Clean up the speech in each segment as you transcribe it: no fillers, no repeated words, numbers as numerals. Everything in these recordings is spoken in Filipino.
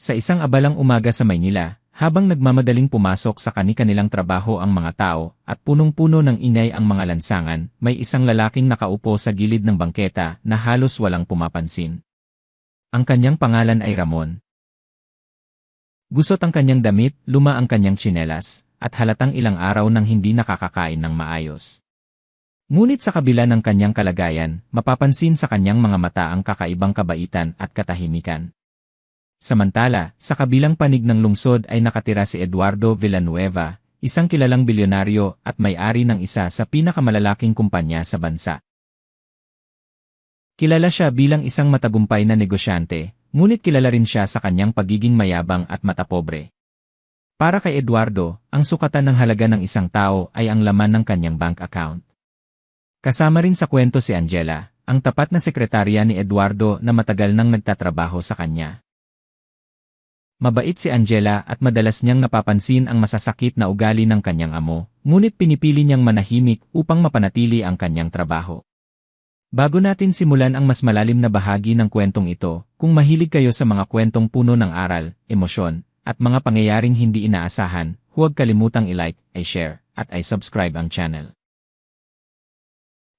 Sa isang abalang umaga sa Maynila, habang nagmamadaling pumasok sa kani-kanilang trabaho ang mga tao at punong-puno ng ingay ang mga lansangan, may isang lalaking nakaupo sa gilid ng bangketa na halos walang pumapansin. Ang kanyang pangalan ay Ramon. Gusot ang kanyang damit, luma ang kanyang tsinelas, at halatang ilang araw nang hindi nakakakain ng maayos. Ngunit sa kabila ng kanyang kalagayan, mapapansin sa kanyang mga mata ang kakaibang kabaitan at katahimikan. Samantala, sa kabilang panig ng lungsod ay nakatira si Eduardo Villanueva, isang kilalang bilyonaryo at may-ari ng isa sa pinakamalalaking kumpanya sa bansa. Kilala siya bilang isang matagumpay na negosyante, ngunit kilala rin siya sa kanyang pagiging mayabang at matapobre. Para kay Eduardo, ang sukatan ng halaga ng isang tao ay ang laman ng kanyang bank account. Kasama rin sa kwento si Angela, ang tapat na sekretarya ni Eduardo na matagal nang nagtatrabaho sa kanya. Mabait si Angela at madalas niyang napapansin ang masasakit na ugali ng kanyang amo, ngunit pinipili niyang manahimik upang mapanatili ang kanyang trabaho. Bago natin simulan ang mas malalim na bahagi ng kwentong ito, kung mahilig kayo sa mga kwentong puno ng aral, emosyon, at mga pangyayaring hindi inaasahan, huwag kalimutang i-like, i-share, at i-subscribe ang channel.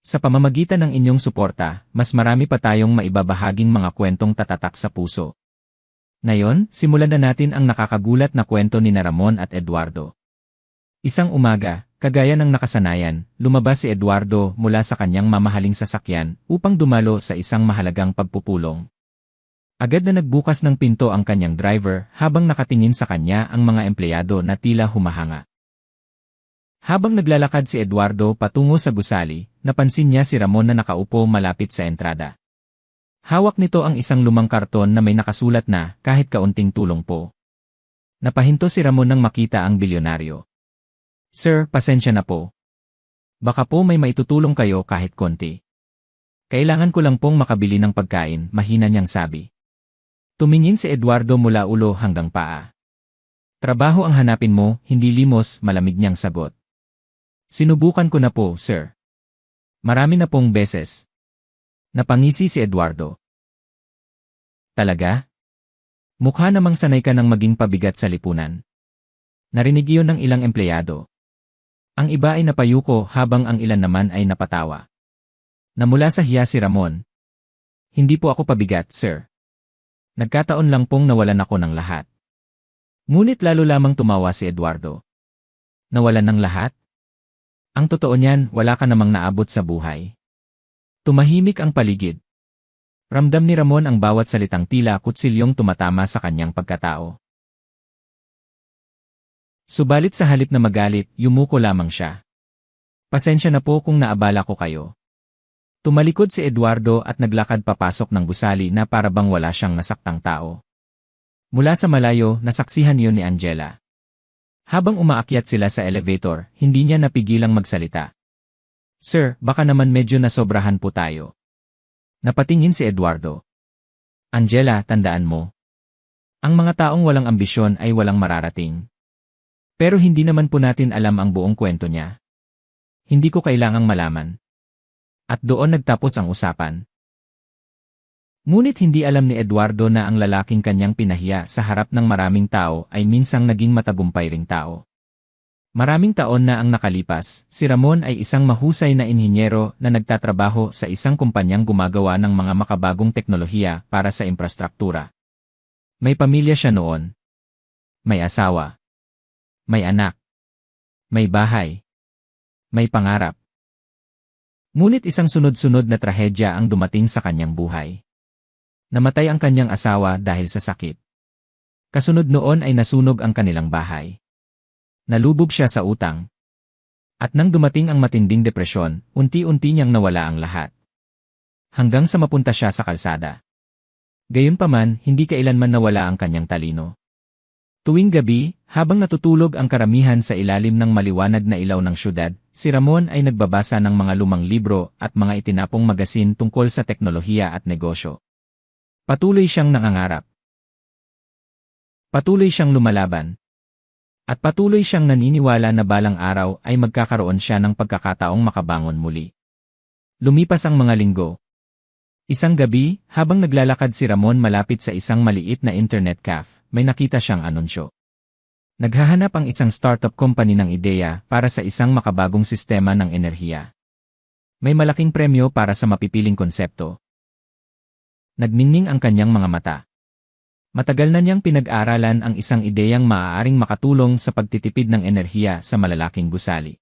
Sa pamamagitan ng inyong suporta, mas marami pa tayong maibabahaging mga kwentong tatatak sa puso. Ngayon, simulan na natin ang nakakagulat na kwento ni Ramon at Eduardo. Isang umaga, kagaya ng nakasanayan, lumabas si Eduardo mula sa kanyang mamahaling sasakyan upang dumalo sa isang mahalagang pagpupulong. Agad na nagbukas ng pinto ang kanyang driver habang nakatingin sa kanya ang mga empleyado na tila humahanga. Habang naglalakad si Eduardo patungo sa gusali, napansin niya si Ramon na nakaupo malapit sa entrada. Hawak nito ang isang lumang karton na may nakasulat na kahit kaunting tulong po. Napahinto si Ramon nang makita ang bilyonaryo. Sir, pasensya na po. Baka po may maitutulong kayo kahit konti. Kailangan ko lang pong makabili ng pagkain, mahina niyang sabi. Tumingin si Eduardo mula ulo hanggang paa. Trabaho ang hanapin mo, hindi limos, malamig niyang sagot. Sinubukan ko na po, sir. Marami na pong beses. Napangisi si Eduardo. Talaga? Mukha namang sanay ka ng maging pabigat sa lipunan. Narinig iyon ng ilang empleyado. Ang iba ay napayuko habang ang ilan naman ay napatawa. Namula sa hiya si Ramon. Hindi po ako pabigat, sir. Nagkataon lang pong nawalan ako ng lahat. Ngunit lalo lamang tumawa si Eduardo. Nawalan ng lahat? Ang totoo niyan, wala ka namang naabot sa buhay. Tumahimik ang paligid. Ramdam ni Ramon ang bawat salitang tila kutsilyong tumatama sa kanyang pagkatao. Subalit sa halip na magalit, yumuko lamang siya. Pasensya na po kung naabala ko kayo. Tumalikod si Eduardo at naglakad papasok ng gusali na para bang wala siyang nasaktang tao. Mula sa malayo, nasaksihan iyon ni Angela. Habang umaakyat sila sa elevator, hindi niya napigilang magsalita. Sir, baka naman medyo nasobrahan po tayo. Napatingin si Eduardo. Angela, tandaan mo. Ang mga taong walang ambisyon ay walang mararating. Pero hindi naman po natin alam ang buong kwento niya. Hindi ko kailangang malaman. At doon nagtapos ang usapan. Ngunit hindi alam ni Eduardo na ang lalaking kanyang pinahiya sa harap ng maraming tao ay minsang naging matagumpay ring tao. Maraming taon na ang nakalipas, si Ramon ay isang mahusay na inhinyero na nagtatrabaho sa isang kumpanyang gumagawa ng mga makabagong teknolohiya para sa infrastruktura. May pamilya siya noon. May asawa. May anak. May bahay. May pangarap. Ngunit isang sunod-sunod na trahedya ang dumating sa kanyang buhay. Namatay ang kanyang asawa dahil sa sakit. Kasunod noon ay nasunog ang kanilang bahay. Nalubog siya sa utang. At nang dumating ang matinding depresyon, unti-unti niyang nawala ang lahat. Hanggang sa mapunta siya sa kalsada. Gayunpaman, hindi kailanman nawala ang kanyang talino. Tuwing gabi, habang natutulog ang karamihan sa ilalim ng maliwanag na ilaw ng syudad, si Ramon ay nagbabasa ng mga lumang libro at mga itinapong magasin tungkol sa teknolohiya at negosyo. Patuloy siyang nangangarap. Patuloy siyang lumalaban. At patuloy siyang naniniwala na balang araw ay magkakaroon siya ng pagkakataong makabangon muli. Lumipas ang mga linggo. Isang gabi, habang naglalakad si Ramon malapit sa isang maliit na internet cafe, may nakita siyang anunsyo. Naghahanap ang isang startup company ng ideya para sa isang makabagong sistema ng enerhiya. May malaking premyo para sa mapipiling konsepto. Nagningning ang kanyang mga mata. Matagal na niyang pinag-aralan ang isang ideyang maaaring makatulong sa pagtitipid ng enerhiya sa malalaking gusali.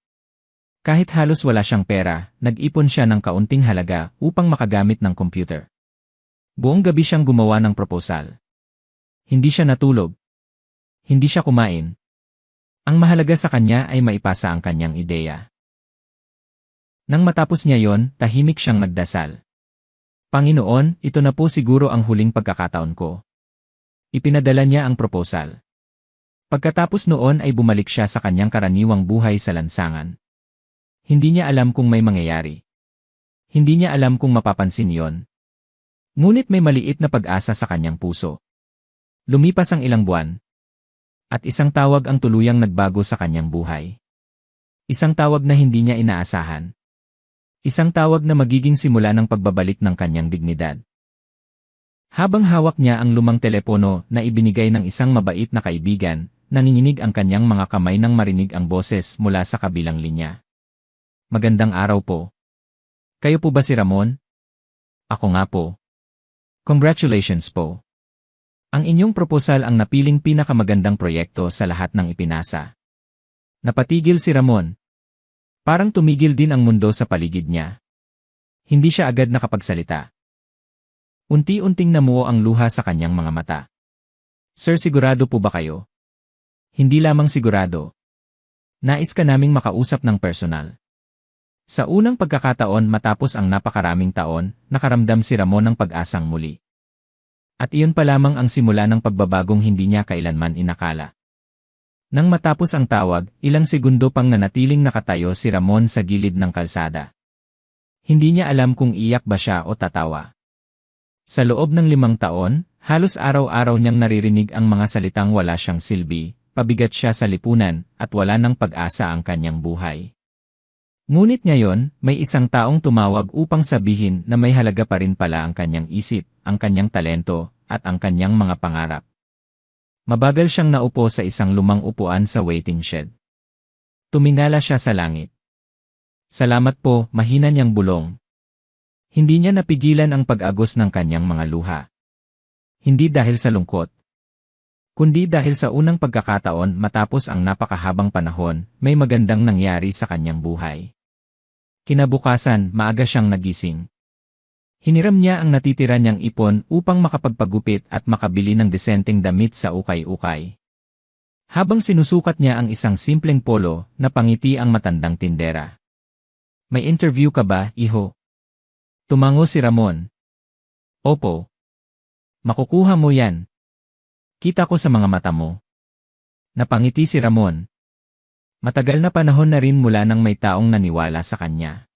Kahit halos wala siyang pera, nag-ipon siya ng kaunting halaga upang makagamit ng computer. Buong gabi siyang gumawa ng proposal. Hindi siya natulog. Hindi siya kumain. Ang mahalaga sa kanya ay maipasa ang kanyang ideya. Nang matapos niya yon, tahimik siyang nagdasal. Panginoon, ito na po siguro ang huling pagkakataon ko. Ipinadala niya ang proposal. Pagkatapos noon ay bumalik siya sa kanyang karaniwang buhay sa lansangan. Hindi niya alam kung may mangyayari. Hindi niya alam kung mapapansin yon. Ngunit may maliit na pag-asa sa kanyang puso. Lumipas ang ilang buwan. At isang tawag ang tuluyang nagbago sa kanyang buhay. Isang tawag na hindi niya inaasahan. Isang tawag na magiging simula ng pagbabalik ng kanyang dignidad. Habang hawak niya ang lumang telepono na ibinigay ng isang mabait na kaibigan, nanginginig ang kanyang mga kamay nang marinig ang boses mula sa kabilang linya. Magandang araw po. Kayo po ba si Ramon? Ako nga po. Congratulations po. Ang inyong proposal ang napiling pinakamagandang proyekto sa lahat ng ipinasa. Napatigil si Ramon. Parang tumigil din ang mundo sa paligid niya. Hindi siya agad nakapagsalita. Unti-unting namuo ang luha sa kanyang mga mata. Sir, sigurado po ba kayo? Hindi lamang sigurado. Nais ka naming makausap ng personal. Sa unang pagkakataon matapos ang napakaraming taon, nakaramdam si Ramon ng pag-asang muli. At iyon pa lamang ang simula ng pagbabagong hindi niya kailanman inakala. Nang matapos ang tawag, ilang segundo pang nanatiling nakatayo si Ramon sa gilid ng kalsada. Hindi niya alam kung iyak ba siya o tatawa. Sa loob ng 5 taon, halos araw-araw niyang naririnig ang mga salitang wala siyang silbi, pabigat siya sa lipunan, at wala ng pag-asa ang kanyang buhay. Ngunit ngayon, may isang taong tumawag upang sabihin na may halaga pa rin pala ang kanyang isip, ang kanyang talento, at ang kanyang mga pangarap. Mabagal siyang naupo sa isang lumang upuan sa waiting shed. Tumingala siya sa langit. Salamat po, mahina niyang bulong. Hindi niya napigilan ang pag-agos ng kanyang mga luha. Hindi dahil sa lungkot, kundi dahil sa unang pagkakataon matapos ang napakahabang panahon, may magandang nangyari sa kanyang buhay. Kinabukasan, maaga siyang nagising. Hiniram niya ang natitira niyang ipon upang makapagpagupit at makabili ng desenteng damit sa ukay-ukay. Habang sinusukat niya ang isang simpleng polo, napangiti ang matandang tindera. May interview ka ba, iho? Tumango si Ramon. Opo. Makukuha mo yan. Kita ko sa mga mata mo. Napangiti si Ramon. Matagal na panahon na rin mula nang may taong naniwala sa kanya.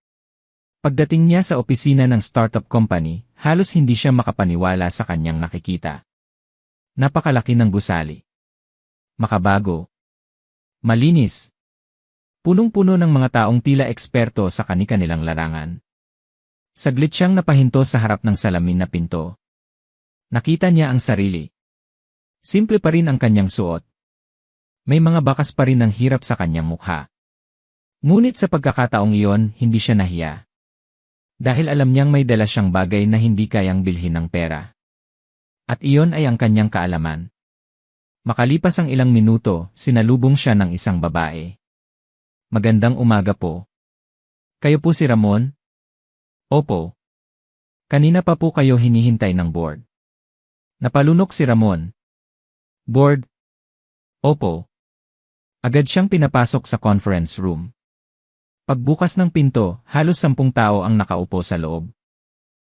Pagdating niya sa opisina ng startup company, halos hindi siya makapaniwala sa kanyang nakikita. Napakalaki ng gusali. Makabago. Malinis. Punong-puno ng mga taong tila eksperto sa kani-kanilang larangan. Saglit siyang napahinto sa harap ng salamin na pinto. Nakita niya ang sarili. Simple pa rin ang kanyang suot. May mga bakas pa rin ng hirap sa kanyang mukha. Ngunit sa pagkakataong iyon, hindi siya nahiya. Dahil alam niyang may dala siyang bagay na hindi kayang bilhin ng pera. At iyon ay ang kanyang kaalaman. Makalipas ang ilang minuto, sinalubong siya ng isang babae. Magandang umaga po. Kayo po si Ramon? Opo. Kanina pa po kayo hinihintay ng board. Napalunok si Ramon. Board? Opo. Agad siyang pinapasok sa conference room. Pagbukas ng pinto, halos 10 tao ang nakaupo sa loob.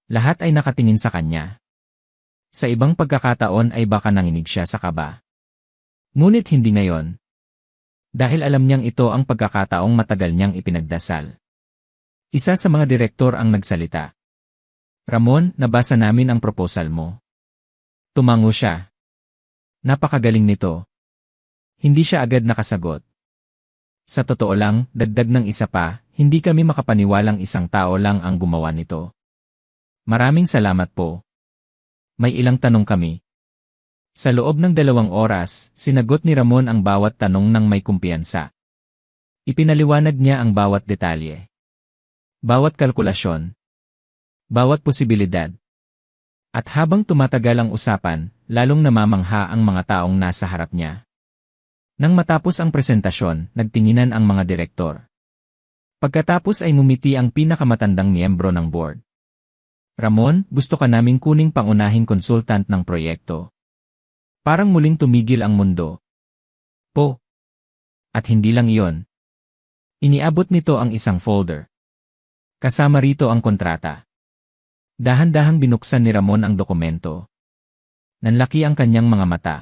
Lahat ay nakatingin sa kanya. Sa ibang pagkakataon ay baka nanginig siya sa kaba. Ngunit hindi ngayon. Dahil alam niyang ito ang pagkakataong matagal niyang ipinagdasal. Isa sa mga direktor ang nagsalita. Ramon, nabasa namin ang proposal mo. Tumango siya. Napakagaling nito. Hindi siya agad nakasagot. Sa totoo lang, dagdag ng isa pa, hindi kami makapaniwalang isang tao lang ang gumawa nito. Maraming salamat po. May ilang tanong kami. Sa loob ng 2 oras, sinagot ni Ramon ang bawat tanong ng may kumpiyansa. Ipinaliwanag niya ang bawat detalye. Bawat kalkulasyon. Bawat posibilidad. At habang tumatagal ang usapan, lalong namamangha ang mga taong nasa harap niya. Nang matapos ang presentasyon, nagtinginan ang mga direktor. Pagkatapos ay ngumiti ang pinakamatandang miyembro ng board. Ramon, gusto ka naming kuning pangunahing konsultant ng proyekto. Parang muling tumigil ang mundo. Po. At hindi lang iyon. Iniabot nito ang isang folder. Kasama rito ang kontrata. Dahan-dahang binuksan ni Ramon ang dokumento. Nanlaki ang kanyang mga mata.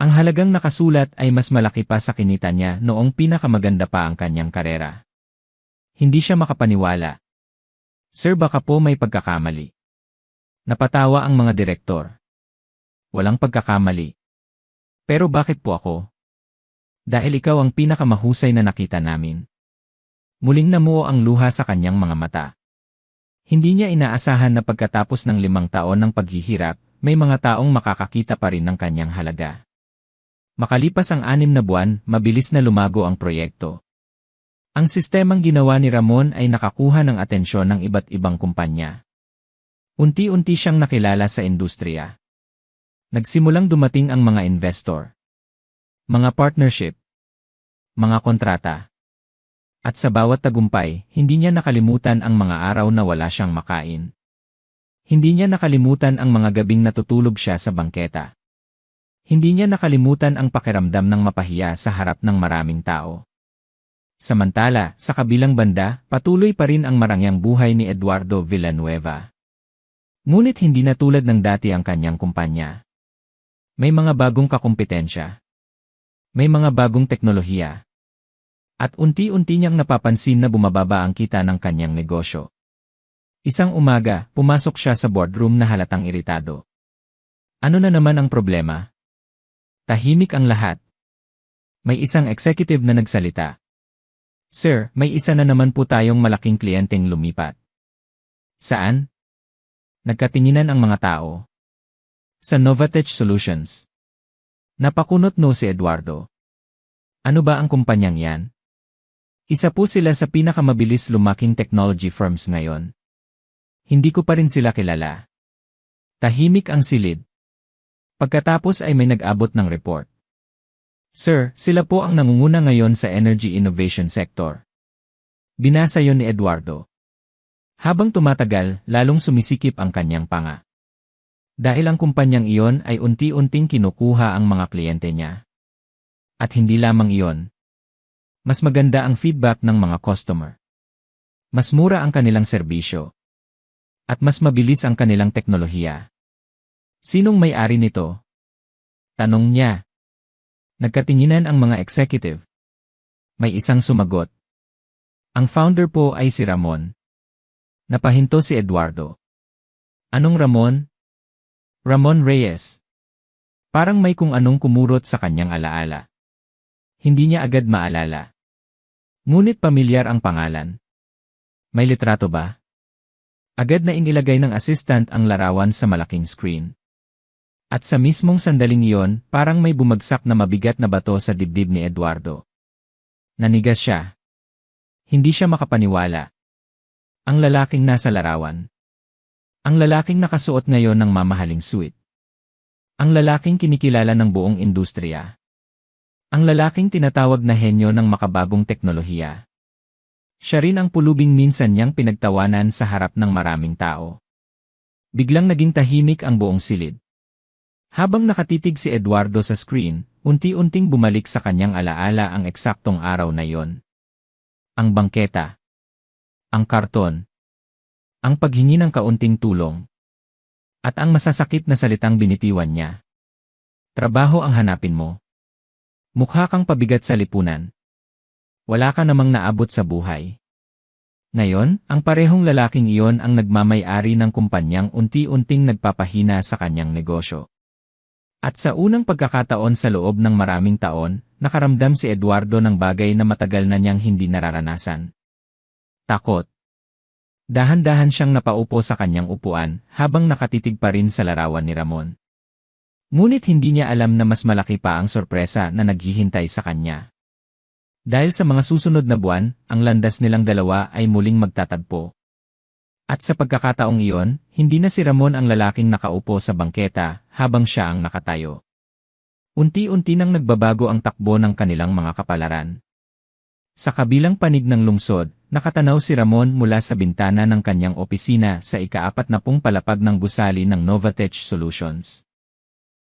Ang halagang nakasulat ay mas malaki pa sa kinita niya noong pinakamaganda pa ang kanyang karera. Hindi siya makapaniwala. Sir, baka po may pagkakamali. Napatawa ang mga direktor. Walang pagkakamali. Pero bakit po ako? Dahil ikaw ang pinakamahusay na nakita namin. Muling namuo ang luha sa kanyang mga mata. Hindi niya inaasahan na pagkatapos ng 5 taon ng paghihirap, may mga taong makakakita pa rin ng kanyang halaga. Makalipas ang 6 na buwan, mabilis na lumago ang proyekto. Ang sistemang ginawa ni Ramon ay nakakuha ng atensyon ng iba't ibang kumpanya. Unti-unti siyang nakilala sa industriya. Nagsimulang dumating ang mga investor, mga partnership, mga kontrata. At sa bawat tagumpay, hindi niya nakalimutan ang mga araw na wala siyang makain. Hindi niya nakalimutan ang mga gabing natutulog siya sa bangketa. Hindi niya nakalimutan ang pakiramdam ng mapahiya sa harap ng maraming tao. Samantala, sa kabilang banda, patuloy pa rin ang marangyang buhay ni Eduardo Villanueva. Ngunit hindi na tulad ng dati ang kanyang kumpanya. May mga bagong kakumpetensya. May mga bagong teknolohiya. At unti-unti niyang napapansin na bumababa ang kita ng kanyang negosyo. Isang umaga, pumasok siya sa boardroom na halatang iritado. Ano na naman ang problema? Tahimik ang lahat. May isang executive na nagsalita. Sir, may isa na naman po tayong malaking kliyenteng lumipat. Saan? Nagkatinginan ang mga tao. Sa Novatech Solutions. Napakunot no si Eduardo. Ano ba ang kumpanyang yan? Isa po sila sa pinakamabilis lumaking technology firms ngayon. Hindi ko pa rin sila kilala. Tahimik ang silid. Pagkatapos ay may nag-abot ng report. Sir, sila po ang nangunguna ngayon sa energy innovation sector. Binasa yon ni Eduardo. Habang tumatagal, lalong sumisikip ang kanyang panga. Dahil ang kumpanyang iyon ay unti-unting kinukuha ang mga kliyente niya. At hindi lamang iyon. Mas maganda ang feedback ng mga customer. Mas mura ang kanilang serbisyo. At mas mabilis ang kanilang teknolohiya. Sinong may-ari nito? Tanong niya. Nagkatinginan ang mga executive. May isang sumagot. Ang founder po ay si Ramon. Napahinto si Eduardo. Anong Ramon? Ramon Reyes. Parang may kung anong kumurot sa kanyang alaala. Hindi niya agad maalala. Ngunit pamilyar ang pangalan. May litrato ba? Agad na inilagay ng assistant ang larawan sa malaking screen. At sa mismong sandaling iyon, parang may bumagsak na mabigat na bato sa dibdib ni Eduardo. Nanigas siya. Hindi siya makapaniwala. Ang lalaking nasa larawan. Ang lalaking nakasuot ngayon ng mamahaling suit. Ang lalaking kinikilala ng buong industriya. Ang lalaking tinatawag na henyo ng makabagong teknolohiya. Siya rin ang pulubing minsan niyang pinagtawanan sa harap ng maraming tao. Biglang naging tahimik ang buong silid. Habang nakatitig si Eduardo sa screen, unti-unting bumalik sa kanyang alaala ang eksaktong araw na iyon. Ang bangketa. Ang karton. Ang paghingi ng kaunting tulong. At ang masasakit na salitang binitiwan niya. Trabaho ang hanapin mo. Mukha kang pabigat sa lipunan. Wala ka namang naabot sa buhay. Ngayon, ang parehong lalaking iyon ang nagmamay-ari ng kumpanyang unti-unting nagpapahina sa kanyang negosyo. At sa unang pagkakataon sa loob ng maraming taon, nakaramdam si Eduardo ng bagay na matagal na niyang hindi nararanasan. Takot. Dahan-dahan siyang napaupo sa kanyang upuan habang nakatitig pa rin sa larawan ni Ramon. Ngunit hindi niya alam na mas malaki pa ang sorpresa na naghihintay sa kanya. Dahil sa mga susunod na buwan, ang landas nilang dalawa ay muling magtatagpo. At sa pagkakataong iyon, hindi na si Ramon ang lalaking nakaupo sa bangketa habang siya ang nakatayo. Unti-unti nang nagbabago ang takbo ng kanilang mga kapalaran. Sa kabilang panig ng lungsod, nakatanaw si Ramon mula sa bintana ng kanyang opisina sa ika-40 palapag ng gusali ng Novatech Solutions.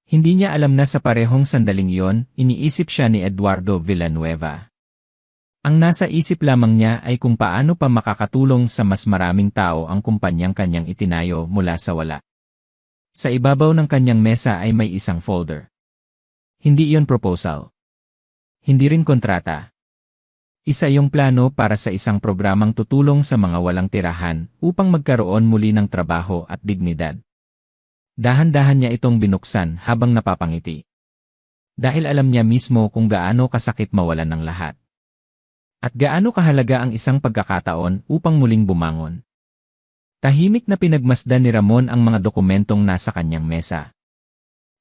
Hindi niya alam na sa parehong sandaling iyon, iniisip siya ni Eduardo Villanueva. Ang nasa isip lamang niya ay kung paano pa makakatulong sa mas maraming tao ang kumpanyang kanyang itinayo mula sa wala. Sa ibabaw ng kanyang mesa ay may isang folder. Hindi iyon proposal. Hindi rin kontrata. Isa yung plano para sa isang programang tutulong sa mga walang tirahan upang magkaroon muli ng trabaho at dignidad. Dahan-dahan niya itong binuksan habang napapangiti. Dahil alam niya mismo kung gaano kasakit mawalan ng lahat. At gaano kahalaga ang isang pagkakataon upang muling bumangon. Tahimik na pinagmasdan ni Ramon ang mga dokumentong nasa kanyang mesa.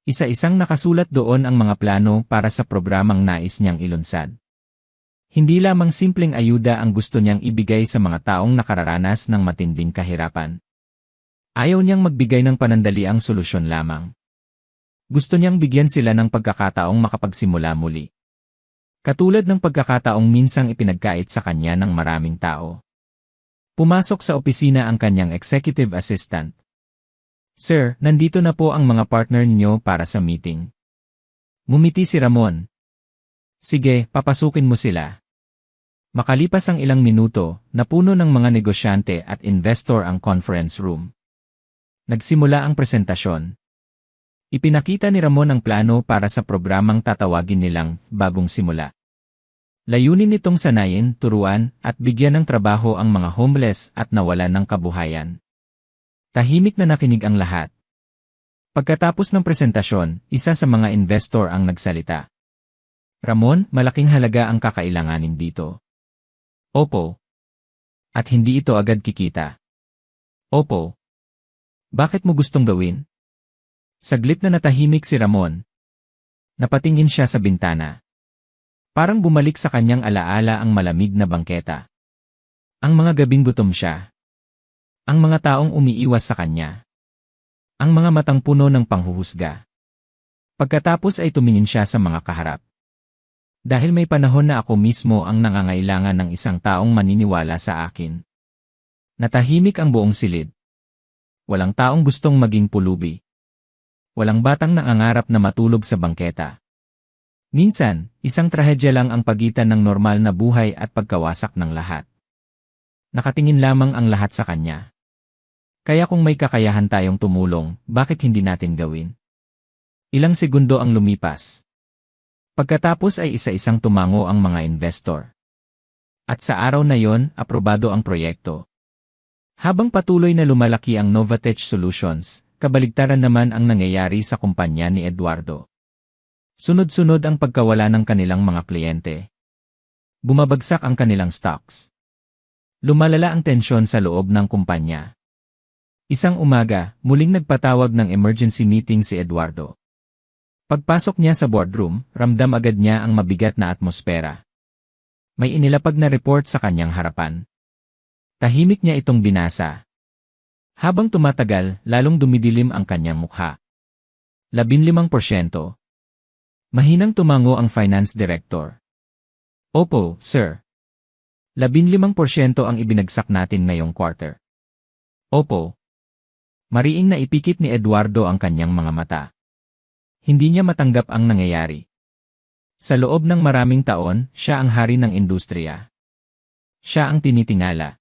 Isa-isang nakasulat doon ang mga plano para sa programang nais niyang ilunsad. Hindi lamang simpleng ayuda ang gusto niyang ibigay sa mga taong nakararanas ng matinding kahirapan. Ayaw niyang magbigay ng panandaliang solusyon lamang. Gusto niyang bigyan sila ng pagkakataong makapagsimula muli. Katulad ng pagkakataong minsang ipinagkait sa kanya ng maraming tao. Pumasok sa opisina ang kanyang executive assistant. "Sir, nandito na po ang mga partner niyo para sa meeting." Ngumiti si Ramon. "Sige, papasukin mo sila." Makalipas ang ilang minuto, napuno ng mga negosyante at investor ang conference room. Nagsimula ang presentasyon. Ipinakita ni Ramon ang plano para sa programang tatawagin nilang Bagong Simula. Layunin nitong sanayin, turuan, at bigyan ng trabaho ang mga homeless at nawalan ng kabuhayan. Tahimik na nakinig ang lahat. Pagkatapos ng presentasyon, isa sa mga investor ang nagsalita. "Ramon, malaking halaga ang kakailanganin dito." "Opo." "At hindi ito agad kikita." "Opo." "Bakit mo gustong gawin?" Saglit na natahimik si Ramon. Napatingin siya sa bintana. Parang bumalik sa kanyang alaala ang malamig na bangketa. Ang mga gabing gutom siya. Ang mga taong umiiwas sa kanya. Ang mga matang puno ng panghuhusga. Pagkatapos ay tumingin siya sa mga kaharap. "Dahil may panahon na ako mismo ang nangangailangan ng isang taong maniniwala sa akin." Natahimik ang buong silid. Walang taong gustong maging pulubi. Walang batang nangangarap na matulog sa bangketa. Minsan, isang trahedya lang ang pagitan ng normal na buhay at pagkawasak ng lahat. Nakatingin lamang ang lahat sa kanya. Kaya kung may kakayahan tayong tumulong, bakit hindi natin gawin? Ilang segundo ang lumipas. Pagkatapos ay isa-isang tumango ang mga investor. At sa araw na yon, aprobado ang proyekto. Habang patuloy na lumalaki ang Novatech Solutions, kabaligtaran naman ang nangyayari sa kumpanya ni Eduardo. Sunod-sunod ang pagkawala ng kanilang mga kliyente. Bumabagsak ang kanilang stocks. Lumalala ang tensyon sa loob ng kumpanya. Isang umaga, muling nagpatawag ng emergency meeting si Eduardo. Pagpasok niya sa boardroom, ramdam agad niya ang mabigat na atmosfera. May inilapag na report sa kanyang harapan. Tahimik niya itong binasa. Habang tumatagal, lalong dumidilim ang kanyang mukha. 15%. Mahinang tumango ang finance director. "Opo, sir. 15% ang ibinagsak natin ngayong quarter." "Opo." Mariing na ipikit ni Eduardo ang kanyang mga mata. Hindi niya matanggap ang nangyayari. Sa loob ng maraming taon, siya ang hari ng industriya. Siya ang tinitingala.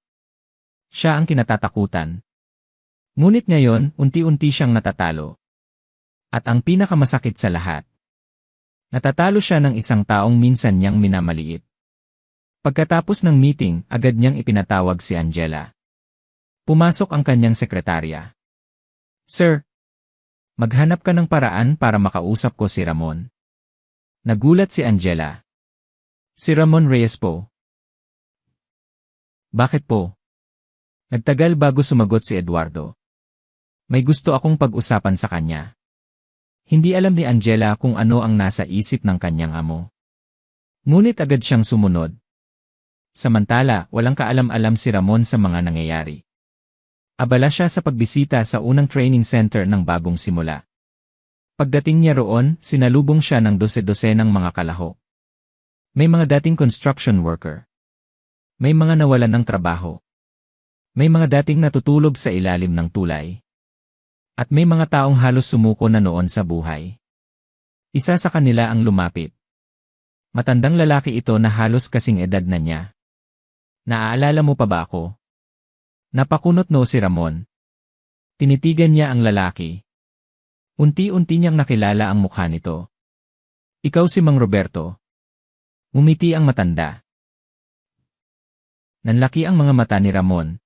Siya ang kinatatakutan. Ngunit ngayon, unti-unti siyang natatalo. At ang pinakamasakit sa lahat, natatalo siya ng isang taong minsan niyang minamaliit. Pagkatapos ng meeting, agad niyang ipinatawag si Angela. Pumasok ang kanyang sekretarya. "Sir, maghanap ka ng paraan para makausap ko si Ramon." Nagulat si Angela. "Si Ramon Reyes po." "Bakit po?" Nagtagal bago sumagot si Eduardo. "May gusto akong pag-usapan sa kanya." Hindi alam ni Angela kung ano ang nasa isip ng kanyang amo. Ngunit agad siyang sumunod. Samantala, walang kaalam-alam si Ramon sa mga nangyayari. Abala siya sa pagbisita sa unang training center ng bagong simula. Pagdating niya roon, sinalubong siya ng dose-dosenang mga kalaho. May mga dating construction worker. May mga nawalan ng trabaho. May mga dating natutulog sa ilalim ng tulay. At may mga taong halos sumuko na noon sa buhay. Isa sa kanila ang lumapit. Matandang lalaki ito na halos kasing edad na niya. Naaalala mo pa ba ako? Napakunot no si Ramon. Tinitigan niya ang lalaki. Unti-unti niyang nakilala ang mukha nito. Ikaw si Mang Roberto. Umiti ang matanda. Nanlaki ang mga mata ni Ramon.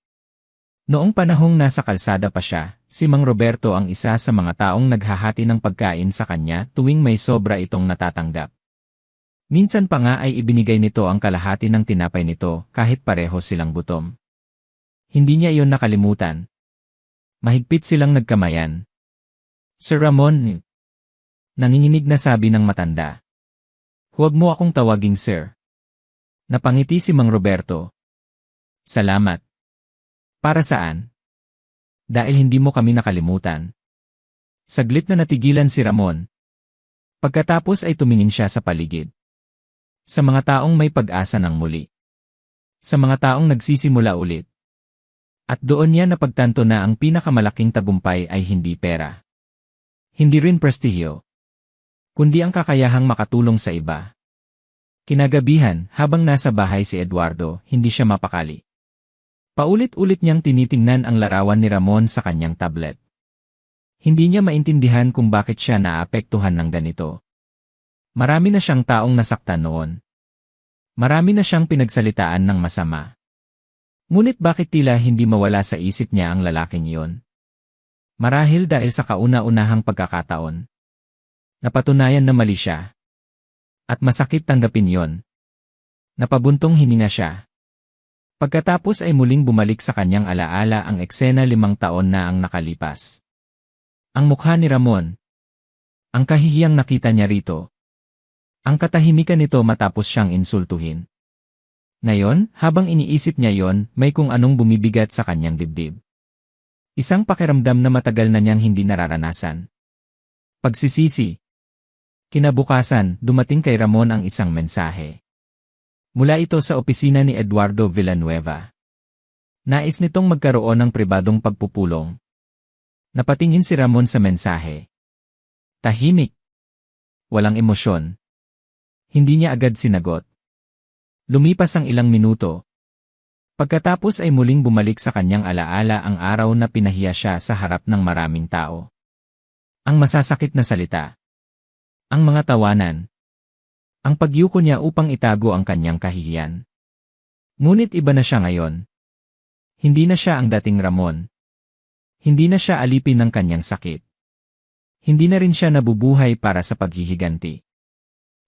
Noong panahong nasa kalsada pa siya, si Mang Roberto ang isa sa mga taong naghahati ng pagkain sa kanya tuwing may sobra itong natatanggap. Minsan pa nga ay ibinigay nito ang kalahati ng tinapay nito kahit pareho silang gutom. Hindi niya iyon nakalimutan. Mahigpit silang nagkamayan. Sir Ramon, nanginginig na sabi ng matanda. Huwag mo akong tawaging sir. Napangiti si Mang Roberto. Salamat. Para saan? Dahil hindi mo kami nakalimutan. Saglit na natigilan si Ramon. Pagkatapos ay tumingin siya sa paligid. Sa mga taong may pag-asa ng muli. Sa mga taong nagsisimula ulit. At doon niya napagtanto na ang pinakamalaking tagumpay ay hindi pera. Hindi rin prestihyo. Kundi ang kakayahang makatulong sa iba. Kinagabihan, habang nasa bahay si Eduardo, hindi siya mapakali. Paulit-ulit niyang tinitingnan ang larawan ni Ramon sa kanyang tablet. Hindi niya maintindihan kung bakit siya naapektuhan ng ganito. Marami na siyang taong nasaktan noon. Marami na siyang pinagsalitaan ng masama. Ngunit bakit tila hindi mawala sa isip niya ang lalaking iyon? Marahil dahil sa kauna-unahang pagkakataon. Napatunayan na mali siya. At masakit tanggapin yon. Napabuntong hininga siya. Pagkatapos ay muling bumalik sa kanyang alaala ang eksena 5 taon na ang nakalipas. Ang mukha ni Ramon. Ang kahihiyang nakita niya rito. Ang katahimikan nito matapos siyang insultuhin. Ngayon, habang iniisip niya yon, may kung anong bumibigat sa kanyang dibdib. Isang pakiramdam na matagal na niyang hindi nararanasan. Pagsisisi. Kinabukasan, dumating kay Ramon ang isang mensahe. Mula ito sa opisina ni Eduardo Villanueva. Nais nitong magkaroon ng pribadong pagpupulong. Napatingin si Ramon sa mensahe. Tahimik. Walang emosyon. Hindi niya agad sinagot. Lumipas ang ilang minuto. Pagkatapos ay muling bumalik sa kanyang alaala ang araw na pinahiya siya sa harap ng maraming tao. Ang masasakit na salita. Ang mga tawanan. Ang pagyuko niya upang itago ang kanyang kahihiyan. Ngunit iba na siya ngayon. Hindi na siya ang dating Ramon. Hindi na siya alipin ng kanyang sakit. Hindi na rin siya nabubuhay para sa paghihiganti.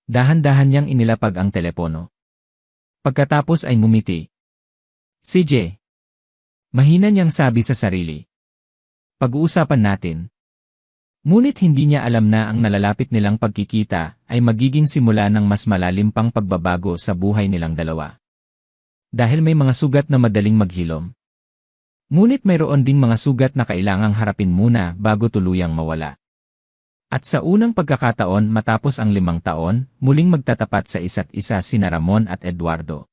Dahan-dahan niyang inilapag ang telepono. Pagkatapos ay ngumiti. CJ. Mahina niyang sabi sa sarili. Pag-uusapan natin. Ngunit hindi niya alam na ang nalalapit nilang pagkikita ay magiging simula ng mas malalim pang pagbabago sa buhay nilang dalawa. Dahil may mga sugat na madaling maghilom. Ngunit mayroon ding mga sugat na kailangang harapin muna bago tuluyang mawala. At sa unang pagkakataon matapos ang 5 taon, muling magtatapat sa isa't isa sina Ramon at Eduardo.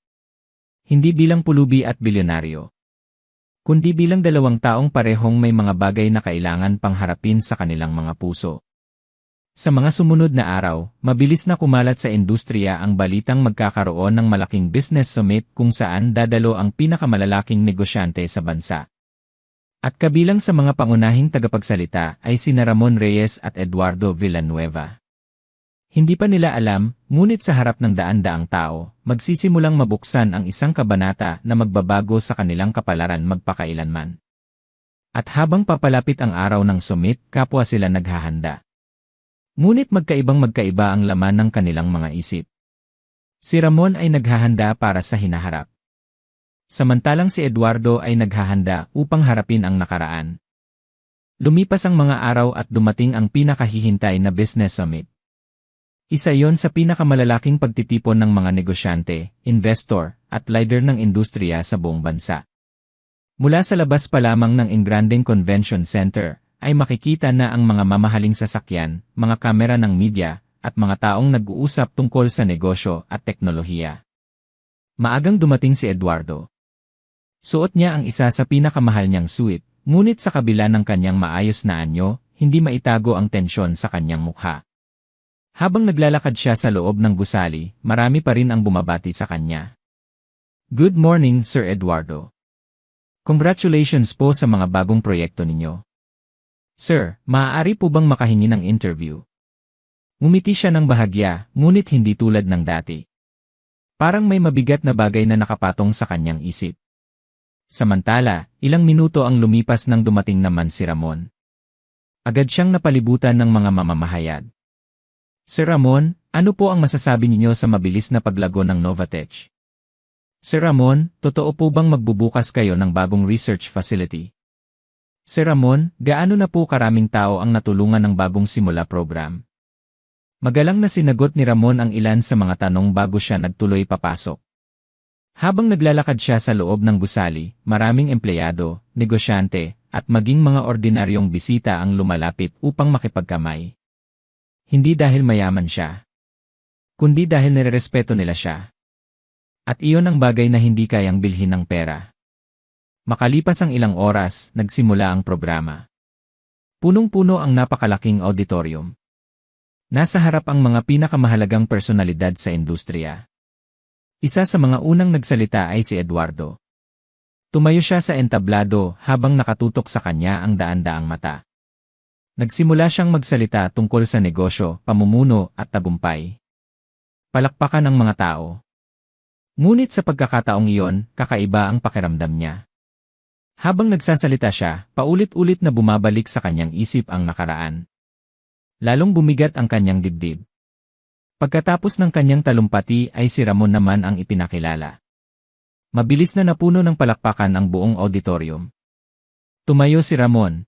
Hindi bilang pulubi at bilyonaryo. Kundi bilang 2 taong parehong may mga bagay na kailangan pangharapin sa kanilang mga puso. Sa mga sumunod na araw, mabilis na kumalat sa industriya ang balitang magkakaroon ng malaking business summit kung saan dadalo ang pinakamalalaking negosyante sa bansa. At kabilang sa mga pangunahing tagapagsalita ay sina Ramon Reyes at Eduardo Villanueva. Hindi pa nila alam, ngunit sa harap ng daan-daang tao, magsisimulang mabuksan ang isang kabanata na magbabago sa kanilang kapalaran magpakailanman. At habang papalapit ang araw ng summit, kapwa sila naghahanda. Ngunit magkaibang-magkaiba ang laman ng kanilang mga isip. Si Ramon ay naghahanda para sa hinaharap. Samantalang si Eduardo ay naghahanda upang harapin ang nakaraan. Lumipas ang mga araw at dumating ang pinakahihintay na business summit. Isa yon sa pinakamalalaking pagtitipon ng mga negosyante, investor, at leader ng industriya sa buong bansa. Mula sa labas pa lamang ng Ingranding Convention Center, ay makikita na ang mga mamahaling sasakyan, mga kamera ng media, at mga taong nag-uusap tungkol sa negosyo at teknolohiya. Maagang dumating si Eduardo. Suot niya ang isa sa pinakamahal niyang suit, ngunit sa kabila ng kanyang maayos na anyo, hindi maitago ang tensyon sa kanyang mukha. Habang naglalakad siya sa loob ng gusali, marami pa rin ang bumabati sa kanya. Good morning, Sir Eduardo. Congratulations po sa mga bagong proyekto ninyo. Sir, maaari po bang makahingi ng interview? Ngumiti siya ng bahagya, ngunit hindi tulad ng dati. Parang may mabigat na bagay na nakapatong sa kanyang isip. Samantala, ilang minuto ang lumipas nang dumating naman si Ramon. Agad siyang napalibutan ng mga mamamahayag. Sir Ramon, ano po ang masasabi ninyo sa mabilis na paglago ng Novatech? Sir Ramon, totoo po bang magbubukas kayo ng bagong research facility? Sir Ramon, gaano na po karaming tao ang natulungan ng bagong simula program? Magalang na sinagot ni Ramon ang ilan sa mga tanong bago siya nagtuloy papasok. Habang naglalakad siya sa loob ng gusali, maraming empleyado, negosyante, at maging mga ordinaryong bisita ang lumalapit upang makipagkamay. Hindi dahil mayaman siya, kundi dahil nirerespeto nila siya. At iyon ang bagay na hindi kayang bilhin ng pera. Makalipas ang ilang oras, nagsimula ang programa. Punong-puno ang napakalaking auditorium. Nasa harap ang mga pinakamahalagang personalidad sa industriya. Isa sa mga unang nagsalita ay si Eduardo. Tumayo siya sa entablado habang nakatutok sa kanya ang daan-daang mata. Nagsimula siyang magsalita tungkol sa negosyo, pamumuno at tagumpay. Palakpakan ng mga tao. Ngunit sa pagkakataong iyon, kakaiba ang pakiramdam niya. Habang nagsasalita siya, paulit-ulit na bumabalik sa kanyang isip ang nakaraan. Lalong bumigat ang kanyang dibdib. Pagkatapos ng kanyang talumpati ay si Ramon naman ang ipinakilala. Mabilis na napuno ng palakpakan ang buong auditorium. Tumayo si Ramon.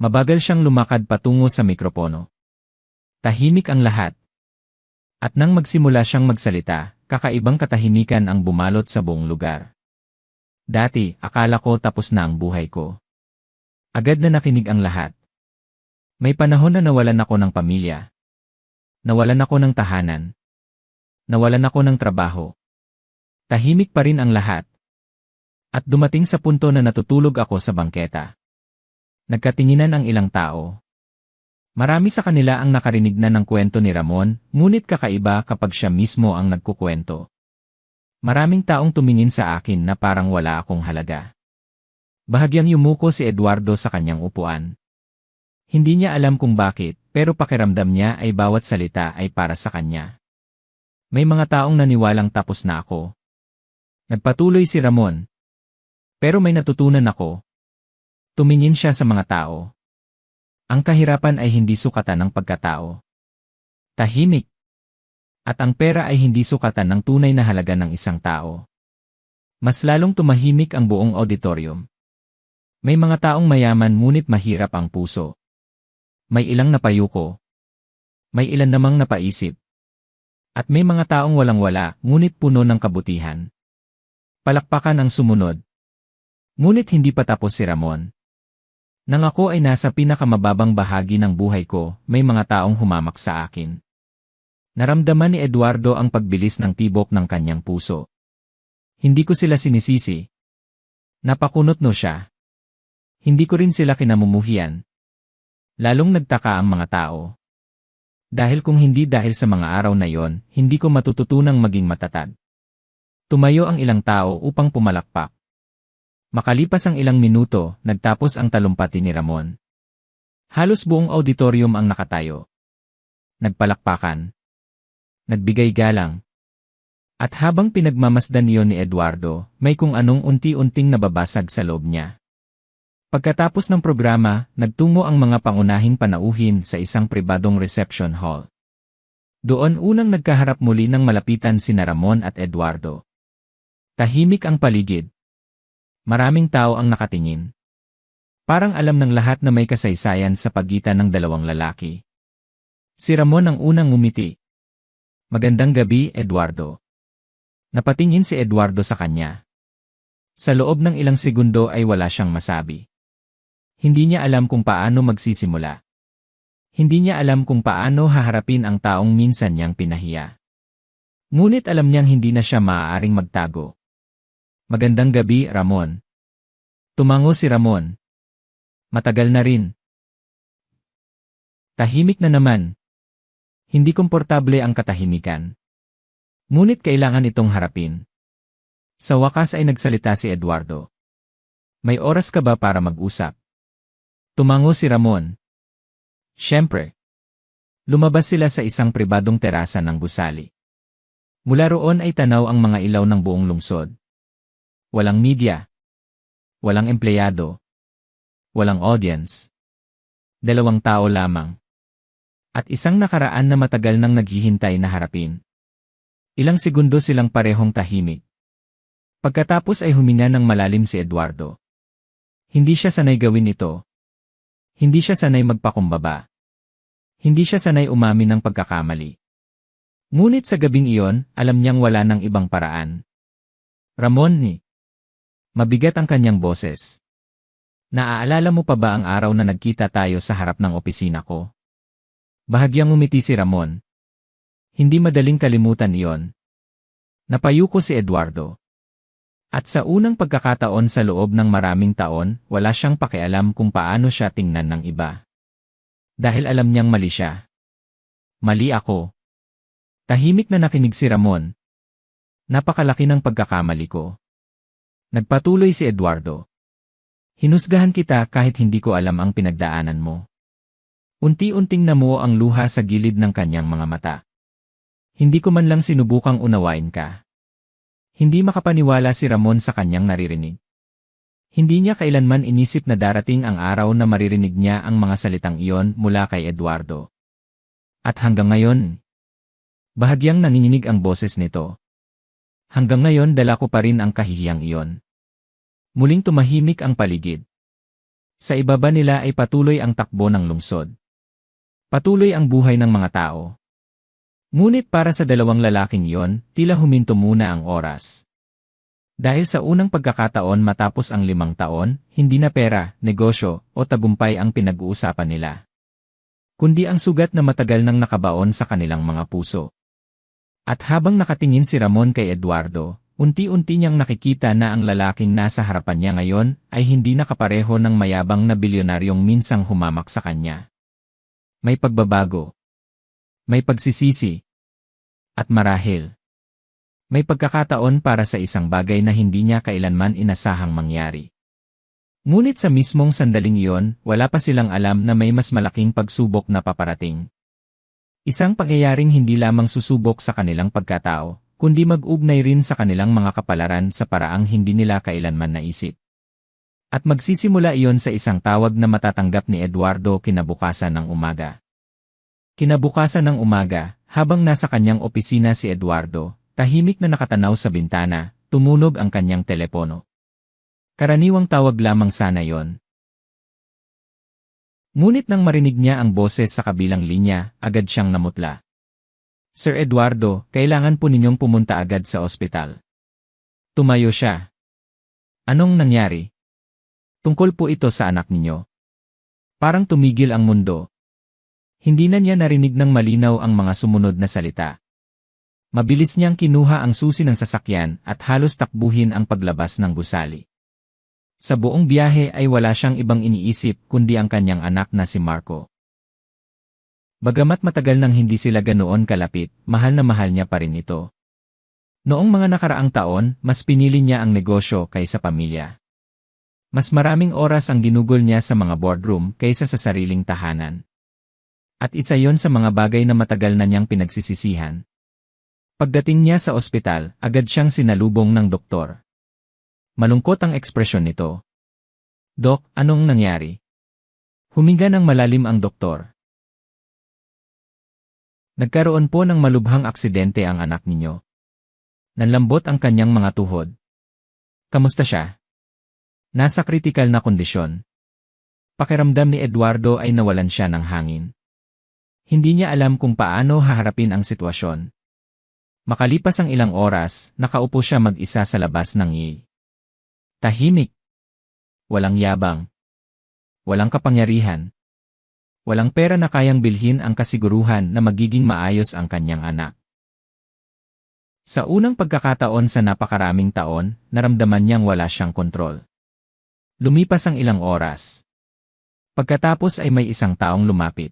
Mabagal siyang lumakad patungo sa mikropono. Tahimik ang lahat. At nang magsimula siyang magsalita, kakaibang katahimikan ang bumalot sa buong lugar. Dati, akala ko tapos na ang buhay ko. Agad na nakinig ang lahat. May panahon na nawalan ako ng pamilya. Nawalan ako ng tahanan. Nawalan ako ng trabaho. Tahimik pa rin ang lahat. At dumating sa punto na natutulog ako sa bangketa. Nagkatinginan ang ilang tao. Marami sa kanila ang nakarinig na ng kwento ni Ramon, ngunit kakaiba kapag siya mismo ang nagkukwento. Maraming taong tumingin sa akin na parang wala akong halaga. Bahagyang yumuko si Eduardo sa kanyang upuan. Hindi niya alam kung bakit, pero pakiramdam niya ay bawat salita ay para sa kanya. May mga taong naniwalang tapos na ako. Nagpatuloy si Ramon. Pero may natutunan ako. Tumingin siya sa mga tao. Ang kahirapan ay hindi sukatan ng pagkatao. Tahimik. At ang pera ay hindi sukatan ng tunay na halaga ng isang tao. Mas lalong tumahimik ang buong auditorium. May mga taong mayaman ngunit mahirap ang puso. May ilang napayuko. May ilan namang napaisip. At may mga taong walang-wala ngunit puno ng kabutihan. Palakpakan ang sumunod. Ngunit hindi pa tapos si Ramon. Nang ako ay nasa pinakamababang bahagi ng buhay ko, may mga taong humamak sa akin. Naramdaman ni Eduardo ang pagbilis ng tibok ng kanyang puso. Hindi ko sila sinisisi. Napakunot no siya. Hindi ko rin sila kinamumuhian. Lalong nagtaka ang mga tao. Dahil kung hindi dahil sa mga araw na yon, hindi ko matututunang maging matatag. Tumayo ang ilang tao upang pumalakpak. Makalipas ang ilang minuto, nagtapos ang talumpati ni Ramon. Halos buong auditorium ang nakatayo. Nagpalakpakan. Nagbigay galang. At habang pinagmamasdan iyon ni Eduardo, may kung anong unti-unting nababasag sa loob niya. Pagkatapos ng programa, nagtungo ang mga pangunahing panauhin sa isang pribadong reception hall. Doon unang nagkaharap muli ng malapitan sina Ramon at Eduardo. Tahimik ang paligid. Maraming tao ang nakatingin. Parang alam ng lahat na may kasaysayan sa pagitan ng dalawang lalaki. Si Ramon ang unang ngumiti. Magandang gabi, Eduardo. Napatingin si Eduardo sa kanya. Sa loob ng ilang segundo ay wala siyang masabi. Hindi niya alam kung paano magsisimula. Hindi niya alam kung paano haharapin ang taong minsan niyang pinahiya. Ngunit alam niyang hindi na siya maaaring magtago. Magandang gabi, Ramon. Tumango si Ramon. Matagal na rin. Tahimik na naman. Hindi komportable ang katahimikan. Ngunit kailangan itong harapin. Sa wakas ay nagsalita si Eduardo. May oras ka ba para mag-usap? Tumango si Ramon. Siyempre. Lumabas sila sa isang pribadong terasa ng gusali. Mula roon ay tanaw ang mga ilaw ng buong lungsod. Walang media. Walang empleyado. Walang audience. 2 tao lamang. At isang nakaraan na matagal nang naghihintay na harapin. Ilang segundo silang parehong tahimik. Pagkatapos ay huminga ng malalim si Eduardo. Hindi siya sanay gawin ito. Hindi siya sanay magpakumbaba. Hindi siya sanay umamin ng pagkakamali. Ngunit sa gabing iyon, alam niyang wala ng ibang paraan. Ramon ni. Mabigat ang kanyang boses. Naaalala mo pa ba ang araw na nagkita tayo sa harap ng opisina ko? Bahagyang umiti si Ramon. Hindi madaling kalimutan iyon. Napayuko si Eduardo. At sa unang pagkakataon sa loob ng maraming taon, wala siyang pakialam kung paano siya tingnan ng iba. Dahil alam niyang mali siya. Mali ako. Tahimik na nakinig si Ramon. Napakalaki ng pagkakamali ko. Nagpatuloy si Eduardo. Hinusgahan kita kahit hindi ko alam ang pinagdaanan mo. Unti-unting namuo ang luha sa gilid ng kanyang mga mata. Hindi ko man lang sinubukang unawain ka. Hindi makapaniwala si Ramon sa kanyang naririnig. Hindi niya kailanman inisip na darating ang araw na maririnig niya ang mga salitang iyon mula kay Eduardo. At hanggang ngayon, bahagyang nanginginig ang boses nito. Hanggang ngayon dala ko pa rin ang kahihiyang iyon. Muling tumahimik ang paligid. Sa ibaba nila ay patuloy ang takbo ng lungsod. Patuloy ang buhay ng mga tao. Ngunit para sa dalawang lalaking iyon, tila huminto muna ang oras. Dahil sa unang pagkakataon matapos ang 5 taon, hindi na pera, negosyo, o tagumpay ang pinag-uusapan nila. Kundi ang sugat na matagal nang nakabaon sa kanilang mga puso. At habang nakatingin si Ramon kay Eduardo, unti-unti niyang nakikita na ang lalaking nasa harapan niya ngayon ay hindi nakapareho ng mayabang na bilyonaryong minsang humamak sa kanya. May pagbabago. May pagsisisi. At marahil, may pagkakataon para sa isang bagay na hindi niya kailanman inasahang mangyari. Ngunit sa mismong sandaling iyon, wala pa silang alam na may mas malaking pagsubok na paparating. Isang pangyayaring hindi lamang susubok sa kanilang pagkatao, kundi mag-ugnay rin sa kanilang mga kapalaran sa paraang hindi nila kailanman naisip. At magsisimula iyon sa isang tawag na matatanggap ni Eduardo kinabukasan ng umaga. Kinabukasan ng umaga, habang nasa kanyang opisina si Eduardo, tahimik na nakatanaw sa bintana, tumunog ang kanyang telepono. Karaniwang tawag lamang sana yon. Ngunit nang marinig niya ang boses sa kabilang linya, agad siyang namutla. Sir Eduardo, kailangan po ninyong pumunta agad sa ospital. Tumayo siya. Anong nangyari? Tungkol po ito sa anak ninyo. Parang tumigil ang mundo. Hindi na niya narinig ng malinaw ang mga sumunod na salita. Mabilis niyang kinuha ang susi ng sasakyan at halos takbuhin ang paglabas ng gusali. Sa buong biyahe ay wala siyang ibang iniisip kundi ang kanyang anak na si Marco. Bagamat matagal nang hindi sila ganoon kalapit, mahal na mahal niya pa rin ito. Noong mga nakaraang taon, mas pinili niya ang negosyo kaysa pamilya. Mas maraming oras ang ginugol niya sa mga boardroom kaysa sa sariling tahanan. At isa yon sa mga bagay na matagal na niyang pinagsisisihan. Pagdating niya sa ospital, agad siyang sinalubong ng doktor. Malungkot ang ekspresyon nito. Dok, anong nangyari? Huminga ng malalim ang doktor. Nagkaroon po ng malubhang aksidente ang anak ninyo. Nanlambot ang kanyang mga tuhod. Kamusta siya? Nasa kritikal na kondisyon. Pakiramdam ni Eduardo ay nawalan siya ng hangin. Hindi niya alam kung paano haharapin ang sitwasyon. Makalipas ang ilang oras, nakaupo siya mag-isa sa labas ng Yale. Tahimik. Walang yabang. Walang kapangyarihan. Walang pera na kayang bilhin ang kasiguruhan na magiging maayos ang kanyang anak. Sa unang pagkakataon sa napakaraming taon, naramdaman niyang wala siyang kontrol. Lumipas ang ilang oras. Pagkatapos ay may isang taong lumapit.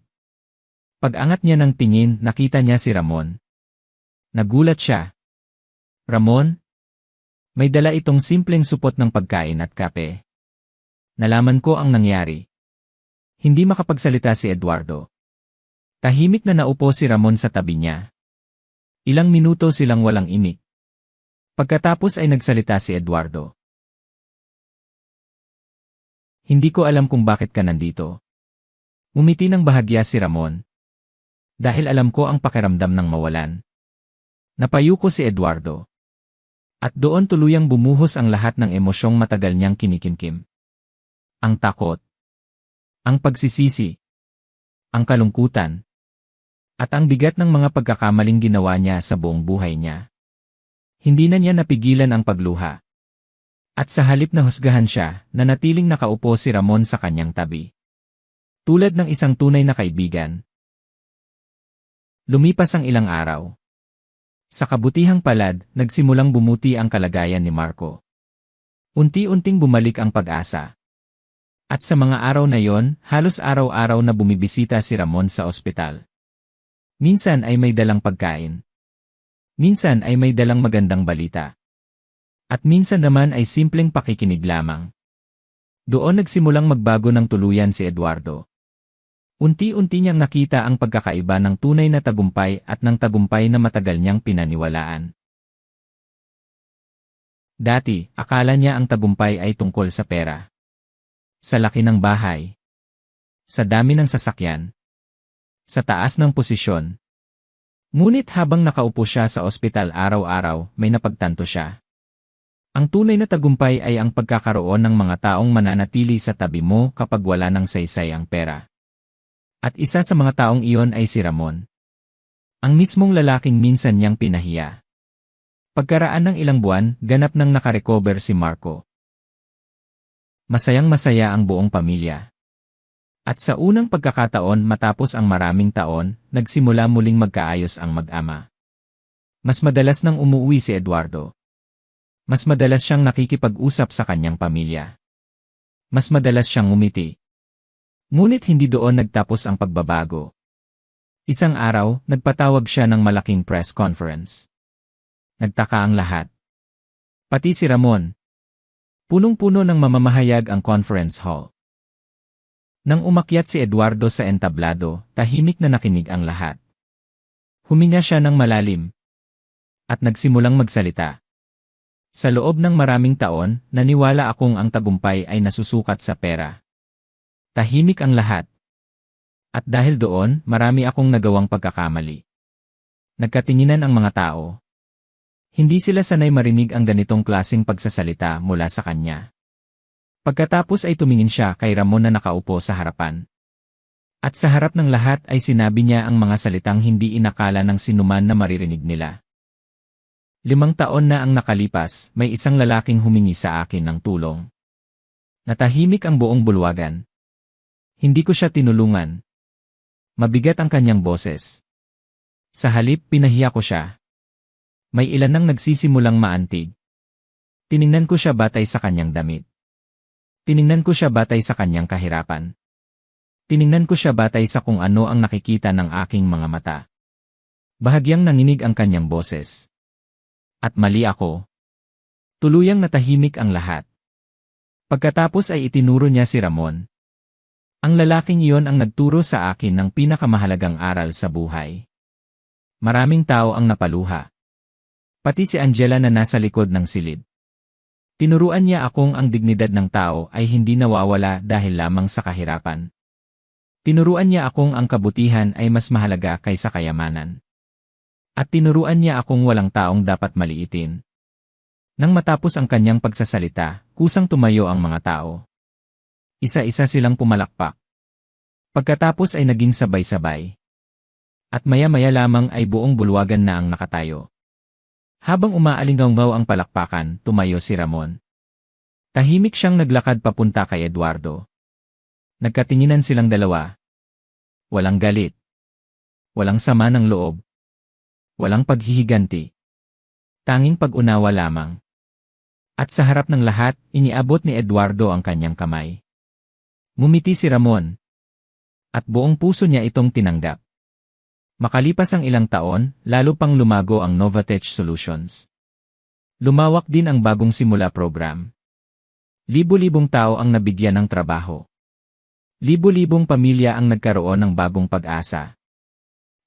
Pag-angat niya ng tingin, nakita niya si Ramon. Nagulat siya. Ramon? May dala itong simpleng supot ng pagkain at kape. Nalaman ko ang nangyari. Hindi makapagsalita si Eduardo. Tahimik na naupo si Ramon sa tabi niya. Ilang minuto silang walang imik. Pagkatapos ay nagsalita si Eduardo. Hindi ko alam kung bakit ka nandito. Umiti ng bahagya si Ramon. Dahil alam ko ang pakiramdam ng mawalan. Napayuko si Eduardo. At doon tuluyang bumuhos ang lahat ng emosyong matagal niyang kinikimkim. Ang takot. Ang pagsisisi. Ang kalungkutan. At ang bigat ng mga pagkakamaling ginawa niya sa buong buhay niya. Hindi na niya napigilan ang pagluha. At sa halip na husgahan siya, nanatiling nakaupo si Ramon sa kanyang tabi. Tulad ng isang tunay na kaibigan. Lumipas ang ilang araw. Sa kabutihang palad, nagsimulang bumuti ang kalagayan ni Marco. Unti-unting bumalik ang pag-asa. At sa mga araw na yon, halos araw-araw na bumibisita si Ramon sa ospital. Minsan ay may dalang pagkain. Minsan ay may dalang magandang balita. At minsan naman ay simpleng pakikinig lamang. Doon nagsimulang magbago ng tuluyan si Eduardo. Unti-unti niyang nakita ang pagkakaiba ng tunay na tagumpay at ng tagumpay na matagal niyang pinaniwalaan. Dati, akala niya ang tagumpay ay tungkol sa pera. Sa laki ng bahay. Sa dami ng sasakyan. Sa taas ng posisyon. Ngunit habang nakaupo siya sa ospital araw-araw, may napagtanto siya. Ang tunay na tagumpay ay ang pagkakaroon ng mga taong mananatili sa tabi mo kapag wala ng saysay ang pera. At isa sa mga taong iyon ay si Ramon. Ang mismong lalaking minsan niyang pinahiya. Pagkaraan ng ilang buwan, ganap nang nakarecover si Marco. Masayang-masaya ang buong pamilya. At sa unang pagkakataon matapos ang maraming taon, nagsimula muling magkaayos ang mag-ama. Mas madalas nang umuwi si Eduardo. Mas madalas siyang nakikipag-usap sa kanyang pamilya. Mas madalas siyang ngumiti. Ngunit hindi doon nagtapos ang pagbabago. Isang araw, nagpatawag siya ng malaking press conference. Nagtaka ang lahat. Pati si Ramon. Punong-puno ng mamamahayag ang conference hall. Nang umakyat si Eduardo sa entablado, tahimik na nakinig ang lahat. Huminga siya ng malalim. At nagsimulang magsalita. Sa loob ng maraming taon, naniwala akong ang tagumpay ay nasusukat sa pera. Tahimik ang lahat. At dahil doon, marami akong nagawang pagkakamali. Nagkatinginan ang mga tao. Hindi sila sanay marinig ang ganitong klaseng pagsasalita mula sa kanya. Pagkatapos ay tumingin siya kay Ramon na nakaupo sa harapan. At sa harap ng lahat ay sinabi niya ang mga salitang hindi inakala ng sinuman na maririnig nila. 5 taon na ang nakalipas, may isang lalaking humingi sa akin ng tulong. Natahimik ang buong bulwagan. Hindi ko siya tinulungan. Mabigat ang kanyang boses. Sa halip, pinahiya ko siya. May ilan nang nagsisimulang maantig. Tiningnan ko siya batay sa kanyang damit. Tiningnan ko siya batay sa kanyang kahirapan. Tiningnan ko siya batay sa kung ano ang nakikita ng aking mga mata. Bahagyang nanginig ang kanyang boses. At mali ako. Tuluyang natahimik ang lahat. Pagkatapos ay itinuro niya si Ramon. Ang lalaking iyon ang nagturo sa akin ng pinakamahalagang aral sa buhay. Maraming tao ang napaluha. Pati si Angela na nasa likod ng silid. Tinuruan niya akong ang dignidad ng tao ay hindi nawawala dahil lamang sa kahirapan. Tinuruan niya akong ang kabutihan ay mas mahalaga kaysa kayamanan. At tinuruan niya akong walang taong dapat maliitin. Nang matapos ang kanyang pagsasalita, kusang tumayo ang mga tao. Isa-isa silang pumalakpak. Pagkatapos ay naging sabay-sabay. At maya-maya lamang ay buong bulwagan na ang nakatayo. Habang umaalinggaw ang palakpakan, tumayo si Ramon. Tahimik siyang naglakad papunta kay Eduardo. Nagkatinginan silang dalawa. Walang galit. Walang sama ng loob. Walang paghihiganti. Tanging pag-unawa lamang. At sa harap ng lahat, iniabot ni Eduardo ang kanyang kamay. Ngumiti si Ramon. At buong puso niya itong tinanggap. Makalipas ang ilang taon, lalo pang lumago ang Novatech Solutions. Lumawak din ang bagong simula program. Libo-libong tao ang nabigyan ng trabaho. Libo-libong pamilya ang nagkaroon ng bagong pag-asa.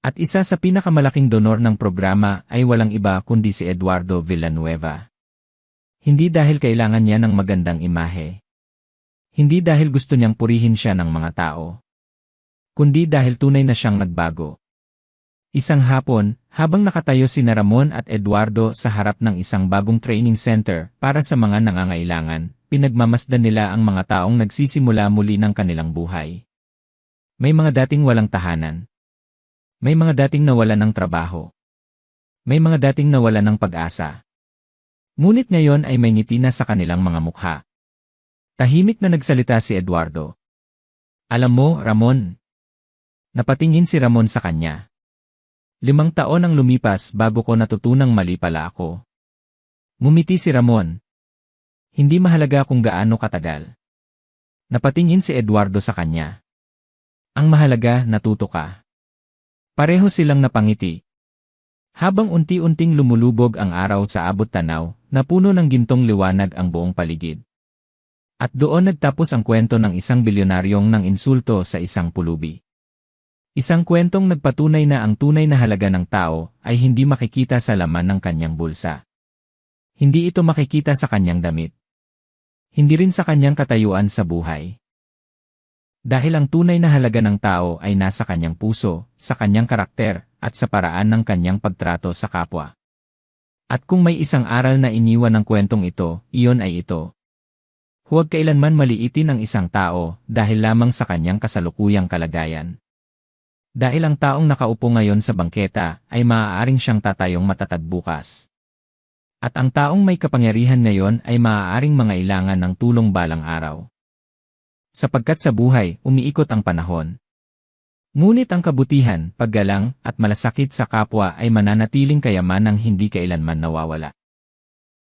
At isa sa pinakamalaking donor ng programa ay walang iba kundi si Eduardo Villanueva. Hindi dahil kailangan niya ng magandang imahe. Hindi dahil gusto niyang purihin siya ng mga tao. Kundi dahil tunay na siyang nagbago. Isang hapon, habang nakatayo sina Ramon at Eduardo sa harap ng isang bagong training center para sa mga nangangailangan, pinagmamasdan nila ang mga taong nagsisimula muli ng kanilang buhay. May mga dating walang tahanan. May mga dating nawalan ng trabaho. May mga dating nawalan ng pag-asa. Ngunit ngayon ay may ngiti na sa kanilang mga mukha. Tahimik na nagsalita si Eduardo. Alam mo, Ramon. Napatingin si Ramon sa kanya. 5 taon ang lumipas bago ko natutunang mali pala ako. Ngumiti si Ramon. Hindi mahalaga kung gaano katagal. Napatingin si Eduardo sa kanya. Ang mahalaga, natuto ka. Pareho silang napangiti. Habang unti-unting lumulubog ang araw sa abot tanaw, napuno ng gintong liwanag ang buong paligid. At doon nagtapos ang kwento ng isang bilyonaryong nang insulto sa isang pulubi. Isang kwentong nagpatunay na ang tunay na halaga ng tao ay hindi makikita sa laman ng kanyang bulsa. Hindi ito makikita sa kanyang damit. Hindi rin sa kanyang katayuan sa buhay. Dahil ang tunay na halaga ng tao ay nasa kanyang puso, sa kanyang karakter, at sa paraan ng kanyang pagtrato sa kapwa. At kung may isang aral na iniwan ng kwentong ito, iyon ay ito. Huwag kailanman maliitin ang isang tao dahil lamang sa kanyang kasalukuyang kalagayan. Dahil ang taong nakaupo ngayon sa bangketa ay maaaring siyang tatayong matatag bukas. At ang taong may kapangyarihan ngayon ay maaaring mangailangan ng tulong balang araw. Sapagkat sa buhay, umiikot ang panahon. Ngunit ang kabutihan, paggalang, at malasakit sa kapwa ay mananatiling kayamanang hindi kailanman nawawala.